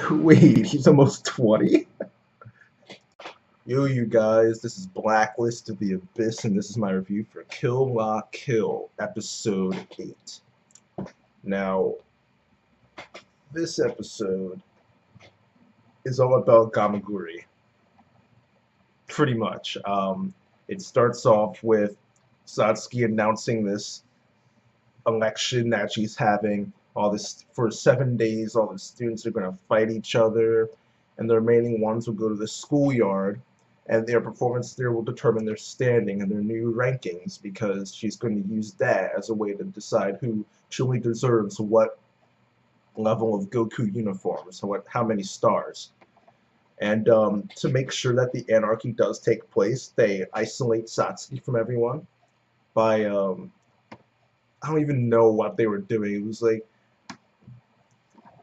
Wait, he's almost 20? Yo, you guys, this is Blacklist of the Abyss, and this is my review for Kill La Kill, Episode 8. Now, this episode is all about Gamaguri, pretty much. It starts off with Satsuki announcing this election that she's having. All this for 7 days, all the students are going to fight each other, and the remaining ones will go to the schoolyard, and their performance there will determine their standing and their new rankings, because she's going to use that as a way to decide who truly deserves what level of Goku uniform, so how many stars. And to make sure that the Anarchy does take place, they isolate Satsuki from everyone by I don't even know what they were doing. It was like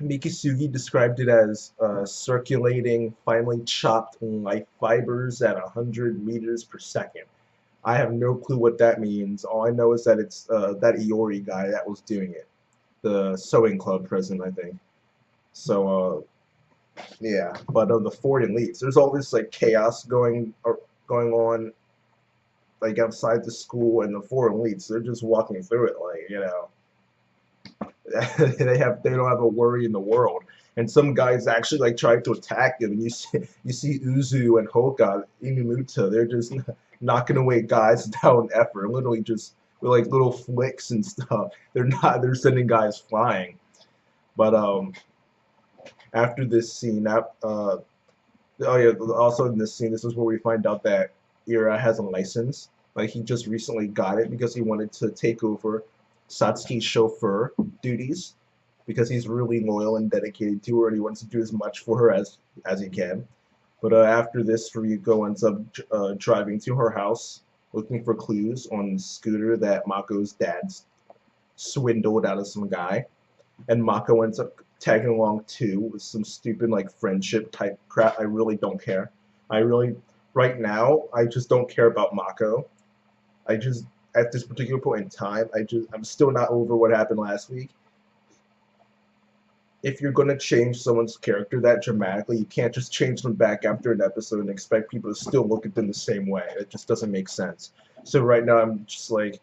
Mikisugi described it as circulating finely chopped life fibers at 100 meters per second. I have no clue what that means. All I know is that it's that Iori guy that was doing it, the sewing club president, I think. So yeah, but the foreign elites, there's all this like chaos going on like outside the school, and the foreign elites, they're just walking through it like, they don't have a worry in the world. And some guys actually like tried to attack him, and you see Uzu and Hoka, Inamuta, they're just knocking away guys without an effort, literally just with like little flicks and stuff. They're sending guys flying. But after this scene, oh yeah, also in this scene, this is where we find out that Ira has a license. Like, he just recently got it because he wanted to take over Satsuki's chauffeur duties, because he's really loyal and dedicated to her, and he wants to do as much for her as he can. But after this, Ryuko ends up driving to her house, looking for clues on the scooter that Mako's dad swindled out of some guy, and Mako ends up tagging along too with some stupid like friendship type crap. I really don't care. Right now, I just don't care about Mako. I just, at this particular point in time, I'm still not over what happened last week. If you're going to change someone's character that dramatically, you can't just change them back after an episode and expect people to still look at them the same way. It just doesn't make sense. So right now, I'm just like,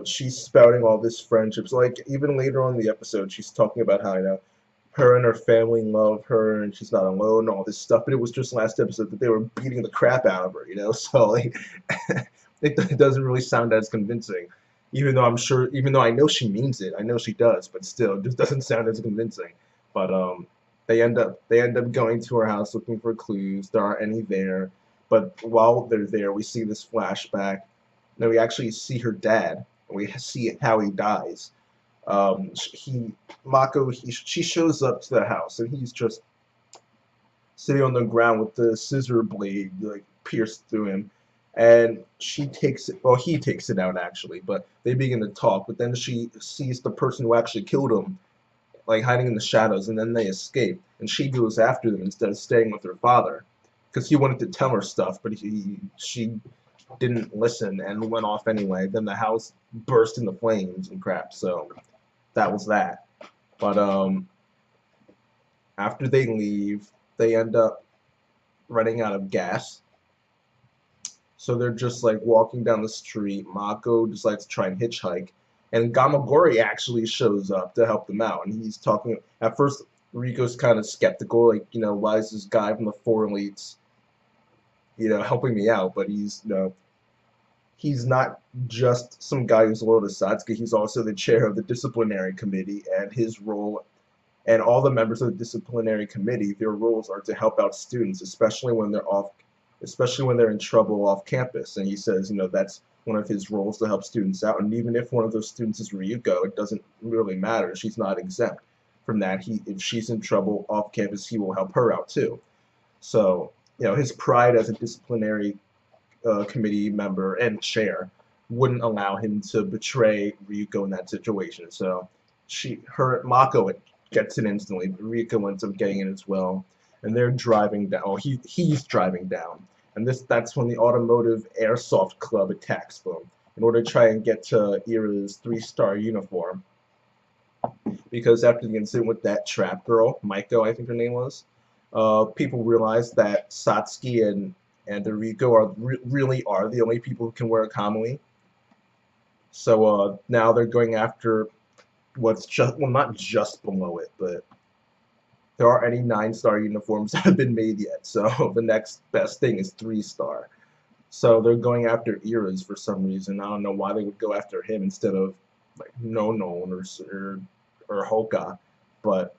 she's spouting all this friendship. So like, even later on in the episode, she's talking about how, her and her family love her, and she's not alone, and all this stuff. But it was just last episode that they were beating the crap out of her, So like, it doesn't really sound as convincing. Even though I know she means it, I know she does, but still, it just doesn't sound as convincing. But they end up going to her house looking for clues. There aren't any there. But while they're there, we see this flashback. Then we actually see her dad. We see how he dies. She shows up to the house, and he's just sitting on the ground with the scissor blade like pierced through him, and he takes it out actually, but they begin to talk. But then she sees the person who actually killed him like hiding in the shadows, and then they escape, and she goes after them instead of staying with her father, because he wanted to tell her stuff, but she didn't listen and went off anyway. Then the house burst into flames and crap. So that was that. But after they leave, they end up running out of gas. So they're just like walking down the street. Mako decides to try and hitchhike, and Gamagori actually shows up to help them out. And he's talking. At first, Riko's kind of skeptical, like, why is this guy from the four elites, helping me out? But he's not just some guy who's loyal to Satsuki. He's also the chair of the disciplinary committee, and his role, and all the members of the disciplinary committee, their roles are to help out students, especially when they're in trouble off campus. And he says, that's one of his roles, to help students out. And even if one of those students is Ryuko, it doesn't really matter. She's not exempt from that. If she's in trouble off campus, he will help her out too. So, his pride as a disciplinary committee member and chair wouldn't allow him to betray Ryuko in that situation. So Mako gets it instantly, but Ryuko ends up getting it as well. And they're driving down. Oh, he's driving down. And that's when the Automotive Airsoft Club attacks them in order to try and get to Ira's 3-star uniform. because after the incident with that trap girl, Maiko, I think her name was, people realized that Satsuki and the Ryuko really are the only people who can wear a kamui. So now they're going after what's just, well, not just below it, but there aren't any 9-star uniforms that have been made yet. So the next best thing is 3-star. So they're going after Eras for some reason. I don't know why they would go after him instead of like Nonon or Hoka, but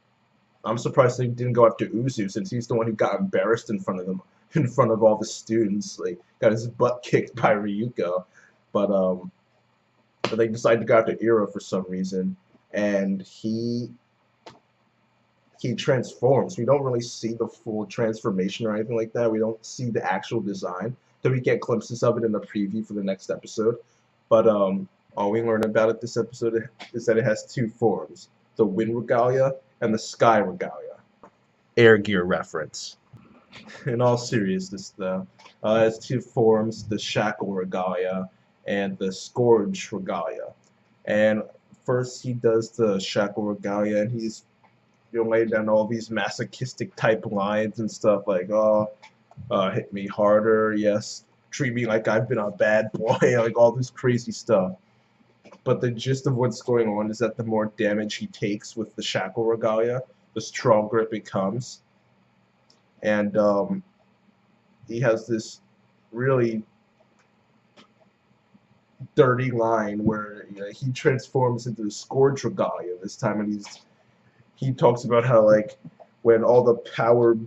I'm surprised they didn't go after Uzu since he's the one who got embarrassed in front of them, in front of all the students. Like got his butt kicked by Ryuko, but they decided to go after Ira for some reason, and he transforms. We don't really see the full transformation or anything like that. We don't see the actual design. Though we get glimpses of it in the preview for the next episode. But all we learn about it this episode is that it has 2 forms: the Wind Regalia and the Sky Regalia. Air Gear reference. In all seriousness, though, it has 2 forms: the Shackle Regalia and the Scourge Regalia. And first, he does the Shackle Regalia, and he's laying down all these masochistic type lines and stuff like, "Oh, hit me harder, yes, treat me like I've been a bad boy," like all this crazy stuff. But the gist of what's going on is that the more damage he takes with the Shackle Regalia, the stronger it becomes. And he has this really dirty line where he transforms into the Scourge Regalia this time, and he talks about how like when all the power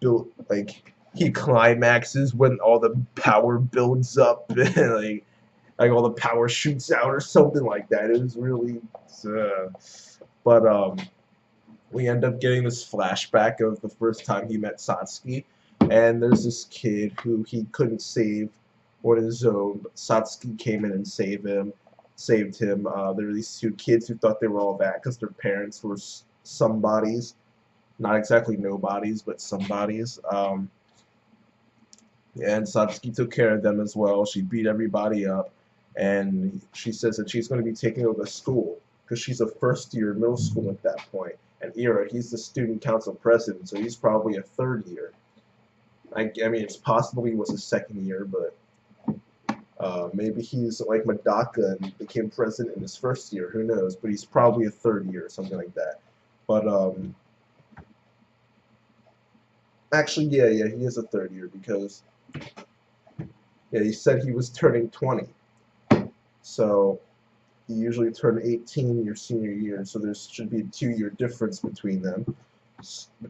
built he climaxes when all the power builds up and like all the power shoots out or something like that. It was really but we end up getting this flashback of the first time he met Satsuki, and there's this kid who he couldn't save on his own, but Satsuki came in and saved him. There were these 2 kids who thought they were all that because their parents were somebodies, not exactly nobodies, but somebodies. And Satsuki took care of them as well. She beat everybody up, and she says that she's going to be taking over the school because she's a first year in middle school at that point. And Ira, he's the student council president, so he's probably a 3rd year. I mean, it's possible he was a 2nd year, but maybe he's like Madaka and became president in his 1st year. Who knows? But he's probably a 3rd year or something like that. But actually, yeah, he is a 3rd year because he said he was turning 20. So you usually turn 18 your senior year, so there should be a 2-year difference between the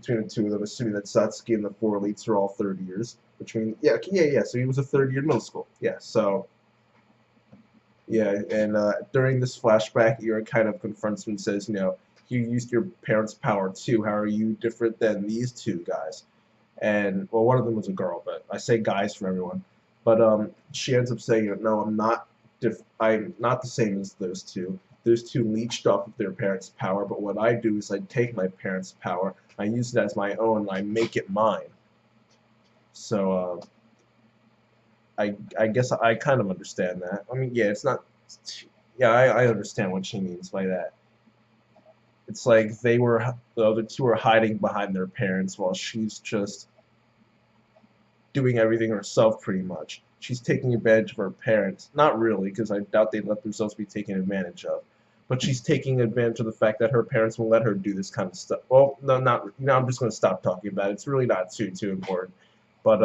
2 of them, assuming that Satsuki and the 4 elites are all 3rd years. Which means, so he was a 3rd year in middle school. Yeah, so, yeah, and during this flashback, Ira kind of confronts him and says, you used your parents' power too. How are you different than these 2 guys? And, well, one of them was a girl, but I say guys for everyone. But she ends up saying, no, I'm not the same as those 2. Those 2 leached off of their parents' power, but what I do is I take my parents' power, I use it as my own, and I make it mine. So, I guess I kind of understand that. I mean, yeah, it's not... Yeah, I understand what she means by that. It's like the other 2 are hiding behind their parents while she's just doing everything herself pretty much. She's taking advantage of her parents. Not really, because I doubt they'd let themselves be taken advantage of. But she's taking advantage of the fact that her parents will let her do this kind of stuff. Well, no, I'm just going to stop talking about it. It's really not too important. But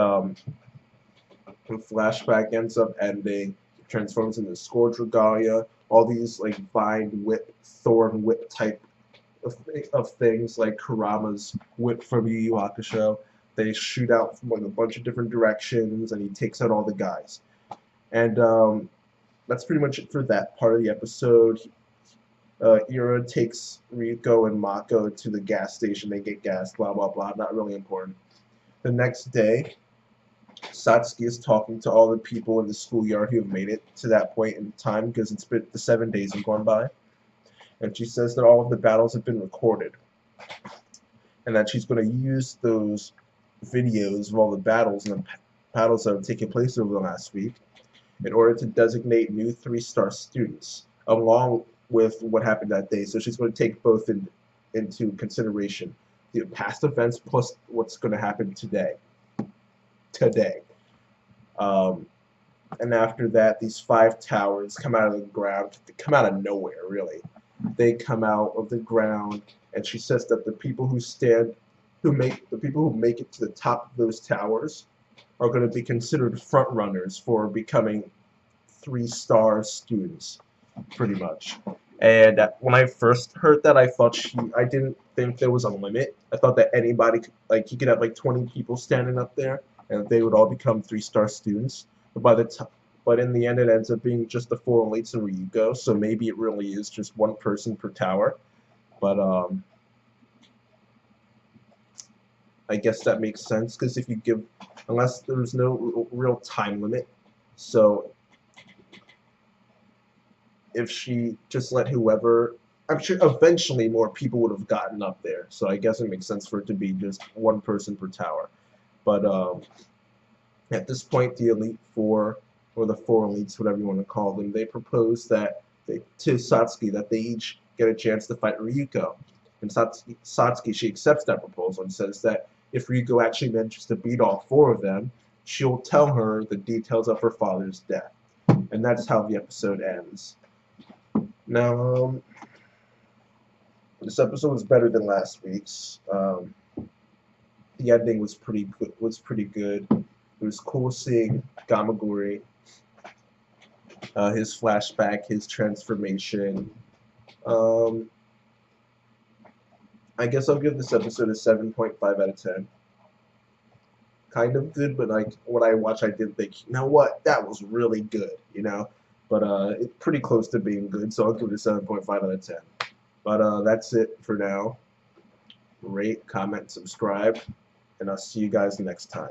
the flashback ends up ending. He transforms into Scourge Regalia. All these like vine whip, thorn whip type of things, like Kurama's whip from Yu Yu Hakusho. They shoot out from like a bunch of different directions, and he takes out all the guys. And that's pretty much it for that part of the episode. Ira takes Ryuko and Mako to the gas station. They get gas, blah, blah, blah. Not really important. The next day, Satsuki is talking to all the people in the schoolyard who have made it to that point in time because the 7 days have gone by. And she says that all of the battles have been recorded. And that she's going to use those videos of all the battles and the battles that have taken place over the last week in order to designate new 3-star students, along with what happened that day. So she's going to take both into consideration, the past events plus what's going to happen today. Um, and after that, these 5 towers come out of the ground. They come out of nowhere, really. They come out of the ground, and she says that the people who make it to the top of those towers are going to be considered front runners for becoming 3-star students, pretty much. And when I first heard that, I didn't think there was a limit. I thought that anybody, you could have like 20 people standing up there, and they would all become 3-star students. But in the end, it ends up being just the 4 elites and Ryuko. So maybe it really is just one person per tower. But I guess that makes sense, because if you give, unless there's no real time limit, so if she just let whoever, I'm sure eventually more people would have gotten up there. So I guess it makes sense for it to be just one person per tower. But at this point, the Elite Four, or the 4 elites, whatever you want to call them, they propose that to Satsuki that they each get a chance to fight Ryuko. And Satsuki, she accepts that proposal and says that if Ryuko actually manages to beat all 4 of them, she'll tell her the details of her father's death. And that's how the episode ends. Now, this episode was better than last week's. The ending was pretty good. It was cool seeing Gamagori, his flashback, his transformation. I guess I'll give this episode a 7.5 out of 10. Kind of good, but like when I watched, I did think, you know what, that was really good, you know. But it's pretty close to being good, so I'll give it a 7.5 out of 10. But that's it for now. Rate, comment, subscribe, and I'll see you guys next time.